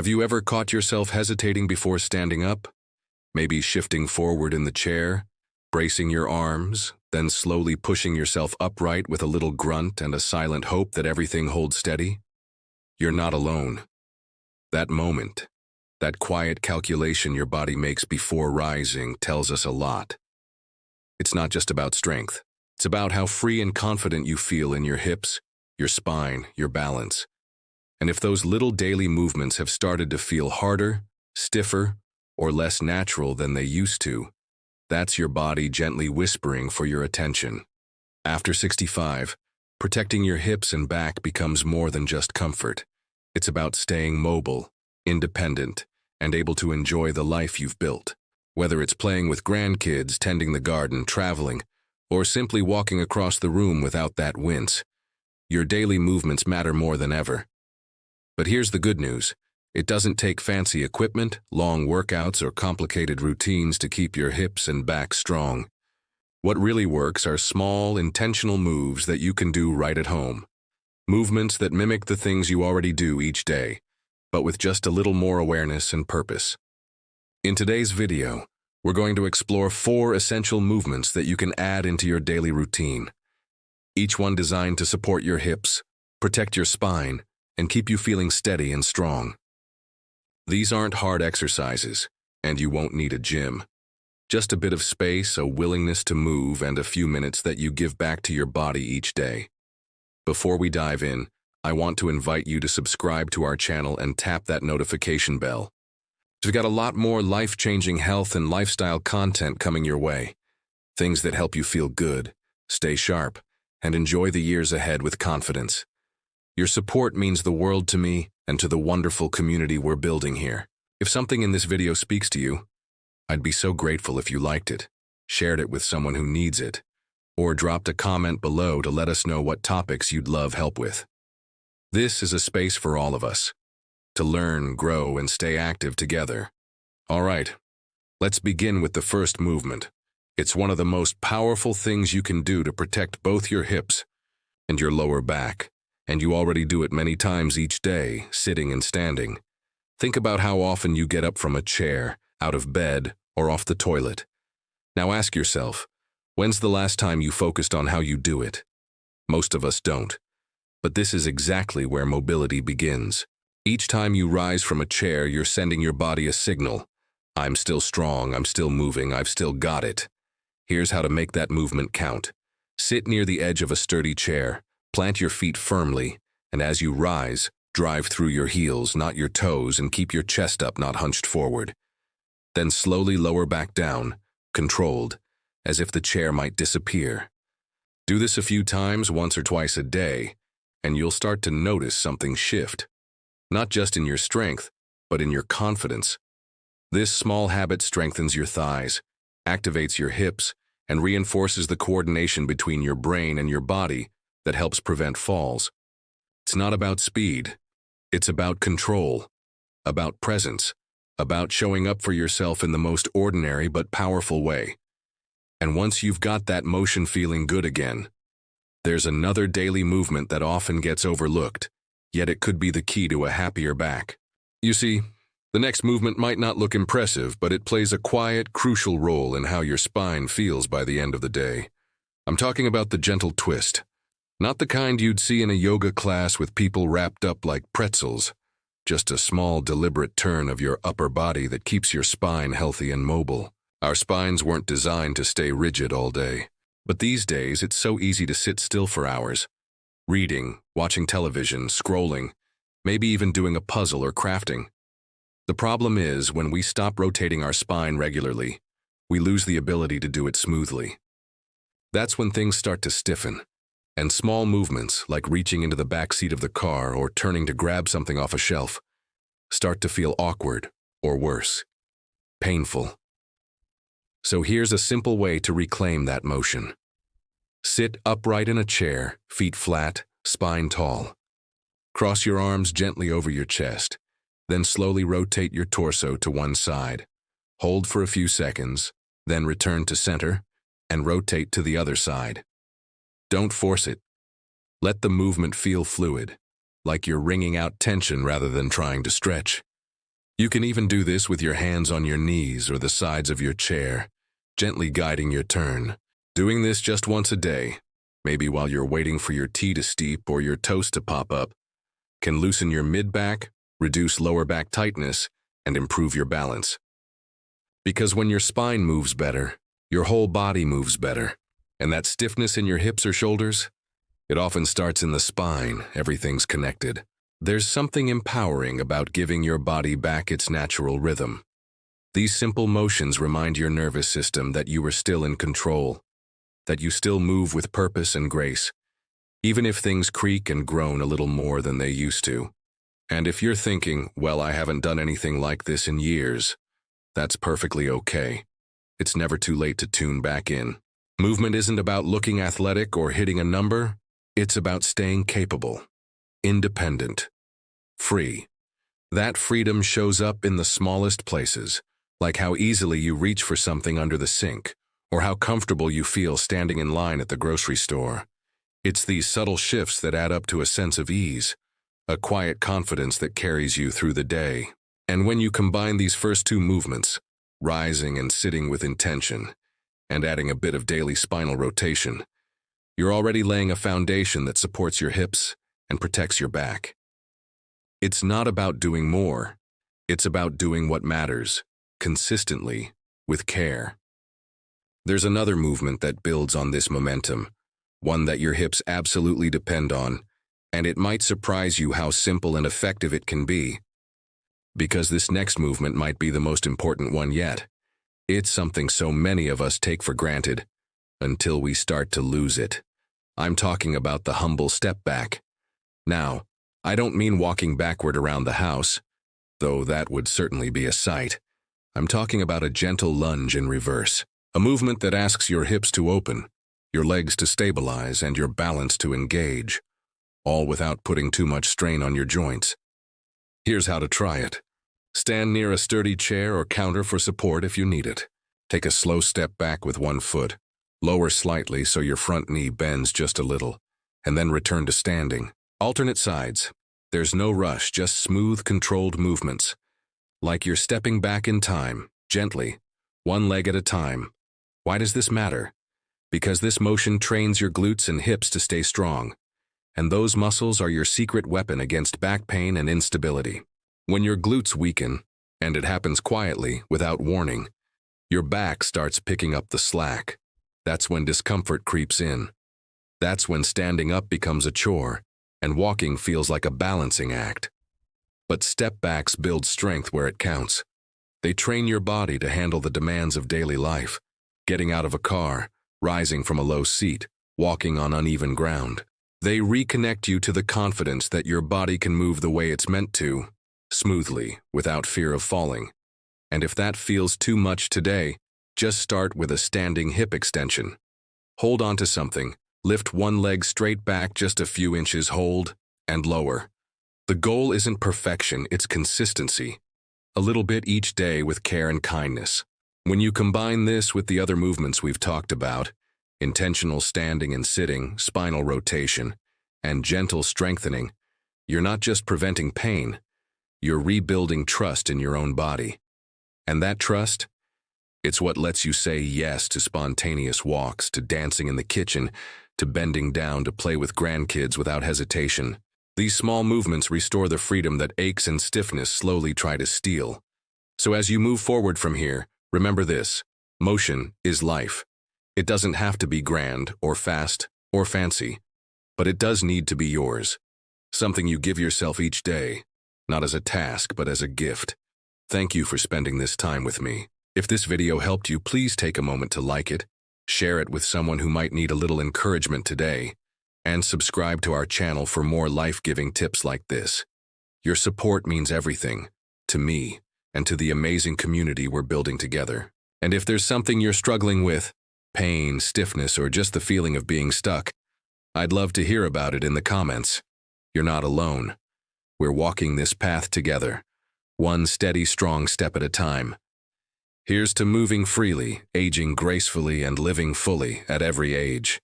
Have you ever caught yourself hesitating before standing up? Maybe shifting forward in the chair, bracing your arms, then slowly pushing yourself upright with a little grunt and a silent hope that everything holds steady? You're not alone. That moment, that quiet calculation your body makes before rising tells us a lot. It's not just about strength. It's about how free and confident you feel in your hips, your spine, your balance. And if those little daily movements have started to feel harder, stiffer, or less natural than they used to, that's your body gently whispering for your attention. After 65, protecting your hips and back becomes more than just comfort. It's about staying mobile, independent, and able to enjoy the life you've built. Whether it's playing with grandkids, tending the garden, traveling, or simply walking across the room without that wince, your daily movements matter more than ever. But here's the good news. It doesn't take fancy equipment, long workouts, or complicated routines to keep your hips and back strong. What really works are small, intentional moves that you can do right at home. Movements that mimic the things you already do each day, but with just a little more awareness and purpose. In today's video, we're going to explore 4 essential movements that you can add into your daily routine. Each one designed to support your hips, protect your spine, and keep you feeling steady and strong. These aren't hard exercises, and you won't need a gym. Just a bit of space, a willingness to move, and a few minutes that you give back to your body each day. Before we dive in, I want to invite you to subscribe to our channel and tap that notification bell. We've got a lot more life-changing health and lifestyle content coming your way. Things that help you feel good, stay sharp, and enjoy the years ahead with confidence. Your support means the world to me and to the wonderful community we're building here. If something in this video speaks to you, I'd be so grateful if you liked it, shared it with someone who needs it, or dropped a comment below to let us know what topics you'd love help with. This is a space for all of us, to learn, grow, and stay active together. All right, let's begin with the first movement. It's one of the most powerful things you can do to protect both your hips and your lower back. And you already do it many times each day, sitting and standing. Think about how often you get up from a chair, out of bed, or off the toilet. Now ask yourself, when's the last time you focused on how you do it? Most of us don't. But this is exactly where mobility begins. Each time you rise from a chair, you're sending your body a signal. I'm still strong, I'm still moving, I've still got it. Here's how to make that movement count. Sit near the edge of a sturdy chair. Plant your feet firmly, and as you rise, drive through your heels, not your toes, and keep your chest up, not hunched forward. Then slowly lower back down, controlled, as if the chair might disappear. Do this a few times, once or twice a day, and you'll start to notice something shift. Not just in your strength, but in your confidence. This small habit strengthens your thighs, activates your hips, and reinforces the coordination between your brain and your body that helps prevent falls. It's not about speed. It's about control, about presence, about showing up for yourself in the most ordinary but powerful way. And once you've got that motion feeling good again, there's another daily movement that often gets overlooked, yet it could be the key to a happier back. You see, the next movement might not look impressive, but it plays a quiet, crucial role in how your spine feels by the end of the day. I'm talking about the gentle twist. Not the kind you'd see in a yoga class with people wrapped up like pretzels. Just a small, deliberate turn of your upper body that keeps your spine healthy and mobile. Our spines weren't designed to stay rigid all day. But these days, it's so easy to sit still for hours. Reading, watching television, scrolling, maybe even doing a puzzle or crafting. The problem is, when we stop rotating our spine regularly, we lose the ability to do it smoothly. That's when things start to stiffen. And small movements, like reaching into the back seat of the car or turning to grab something off a shelf, start to feel awkward, or worse, painful. So here's a simple way to reclaim that motion. Sit upright in a chair, feet flat, spine tall. Cross your arms gently over your chest, then slowly rotate your torso to one side. Hold for a few seconds, then return to center, and rotate to the other side. Don't force it. Let the movement feel fluid, like you're wringing out tension rather than trying to stretch. You can even do this with your hands on your knees or the sides of your chair, gently guiding your turn. Doing this just once a day, maybe while you're waiting for your tea to steep or your toast to pop up, can loosen your mid-back, reduce lower back tightness, and improve your balance. Because when your spine moves better, your whole body moves better. And that stiffness in your hips or shoulders, it often starts in the spine. Everything's connected. There's something empowering about giving your body back its natural rhythm. These simple motions remind your nervous system that you are still in control, that you still move with purpose and grace, even if things creak and groan a little more than they used to. And if you're thinking, well, I haven't done anything like this in years, that's perfectly okay. It's never too late to tune back in. Movement isn't about looking athletic or hitting a number. It's about staying capable, independent, free. That freedom shows up in the smallest places, like how easily you reach for something under the sink, or how comfortable you feel standing in line at the grocery store. It's these subtle shifts that add up to a sense of ease, a quiet confidence that carries you through the day. And when you combine these first two movements, rising and sitting with intention, and adding a bit of daily spinal rotation, you're already laying a foundation that supports your hips and protects your back. It's not about doing more. It's about doing what matters, consistently, with care. There's another movement that builds on this momentum, one that your hips absolutely depend on, and it might surprise you how simple and effective it can be. Because this next movement might be the most important one yet. It's something so many of us take for granted, until we start to lose it. I'm talking about the humble step back. Now, I don't mean walking backward around the house, though that would certainly be a sight. I'm talking about a gentle lunge in reverse, a movement that asks your hips to open, your legs to stabilize, and your balance to engage, all without putting too much strain on your joints. Here's how to try it. Stand near a sturdy chair or counter for support if you need it. Take a slow step back with one foot. Lower slightly so your front knee bends just a little, and then return to standing. Alternate sides. There's no rush, just smooth, controlled movements. Like you're stepping back in time, gently, one leg at a time. Why does this matter? Because this motion trains your glutes and hips to stay strong. And those muscles are your secret weapon against back pain and instability. When your glutes weaken, and it happens quietly, without warning, your back starts picking up the slack. That's when discomfort creeps in. That's when standing up becomes a chore, and walking feels like a balancing act. But step backs build strength where it counts. They train your body to handle the demands of daily life, getting out of a car, rising from a low seat, walking on uneven ground. They reconnect you to the confidence that your body can move the way it's meant to, smoothly, without fear of falling. And if that feels too much today, just start with a standing hip extension. Hold on to something, lift one leg straight back just a few inches, hold, and lower. The goal isn't perfection, it's consistency. A little bit each day with care and kindness. When you combine this with the other movements we've talked about, intentional standing and sitting, spinal rotation, and gentle strengthening, you're not just preventing pain, you're rebuilding trust in your own body. And that trust? It's what lets you say yes to spontaneous walks, to dancing in the kitchen, to bending down to play with grandkids without hesitation. These small movements restore the freedom that aches and stiffness slowly try to steal. So as you move forward from here, remember this: motion is life. It doesn't have to be grand or fast or fancy, but it does need to be yours. Something you give yourself each day, not as a task, but as a gift. Thank you for spending this time with me. If this video helped you, please take a moment to like it, share it with someone who might need a little encouragement today, and subscribe to our channel for more life-giving tips like this. Your support means everything, to me, and to the amazing community we're building together. And if there's something you're struggling with, pain, stiffness, or just the feeling of being stuck, I'd love to hear about it in the comments. You're not alone. We're walking this path together, one steady, strong step at a time. Here's to moving freely, aging gracefully, and living fully at every age.